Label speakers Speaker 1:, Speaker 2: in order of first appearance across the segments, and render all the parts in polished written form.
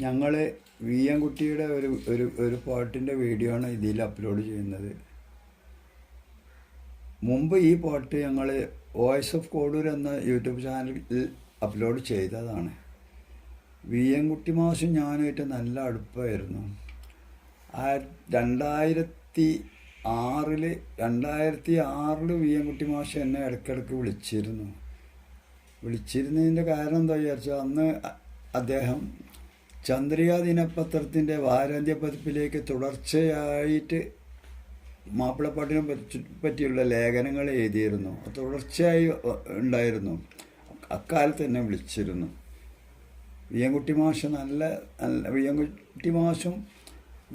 Speaker 1: ഞങ്ങൾ V M കുട്ടിയുടെ ഒരു പാട്ടിൻ്റെ വീഡിയോ ആണ് ഇതിൽ അപ്ലോഡ് ചെയ്യുന്നത്. മുമ്പ് ഈ പാട്ട് ഞങ്ങൾ വോയിസ് ഓഫ് കോഡൂർ എന്ന യൂട്യൂബ് ചാനലിൽ അപ്ലോഡ് ചെയ്തതാണ്. വി എം കുട്ടി മാഷും ഞാനായിട്ട് നല്ല അടുപ്പമായിരുന്നു. 2006 വി എം കുട്ടി മാഷ് എന്നെ ഇടയ്ക്കിടയ്ക്ക് വിളിച്ചിരുന്നതിൻ്റെ കാരണം എന്താ വിചാരിച്ചാൽ, അന്ന് അദ്ദേഹം ചന്ദ്രിക ദിനപത്രത്തിൻ്റെ വാരാന്ത്യ പതിപ്പിലേക്ക് തുടർച്ചയായിട്ട് മാപ്പിളപ്പാട്ടിനെ പറ്റിയുള്ള ലേഖനങ്ങൾ എഴുതിയിരുന്നു. തുടർച്ചയായി ഉണ്ടായിരുന്നു. അക്കാലത്ത് എന്നെ വിളിച്ചിരുന്നു. വി എം കുട്ടി മാഷ് വി എം കുട്ടി മാഷും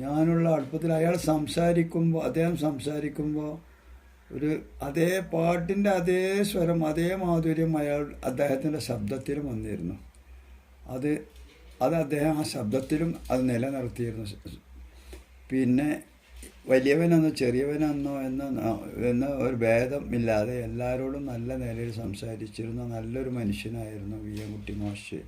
Speaker 1: ഞാനുള്ള അടുപ്പത്തിൽ അദ്ദേഹം സംസാരിക്കുമ്പോൾ അതേ പാട്ടിൻ്റെ അതേ സ്വരം, അതേ മാധുര്യം അദ്ദേഹത്തിൻ്റെ ശബ്ദത്തിലും വന്നിരുന്നു. അത് അദ്ദേഹം ആ ശബ്ദത്തിലും അത് നിലനിർത്തിയിരുന്നു. പിന്നെ വലിയവനെന്നോ ചെറിയവനെന്നോ എന്ന ഒരു ഭേദമില്ലാതെ എല്ലാവരോടും നല്ല നിലയിൽ സംസാരിച്ചിരുന്ന നല്ലൊരു മനുഷ്യനായിരുന്നു വി എം കുട്ടി മാഷ്.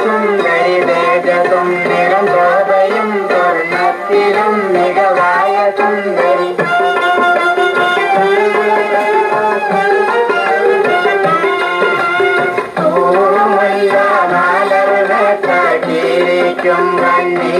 Speaker 2: സുന്ദരി തേജസും നിറം ശോഭയും സ്വർണ്ണത്തിലും മികവായ സുന്ദരി. തൂമുല്ല മലർന്നീരിക്കും കണ്ണീ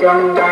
Speaker 2: Young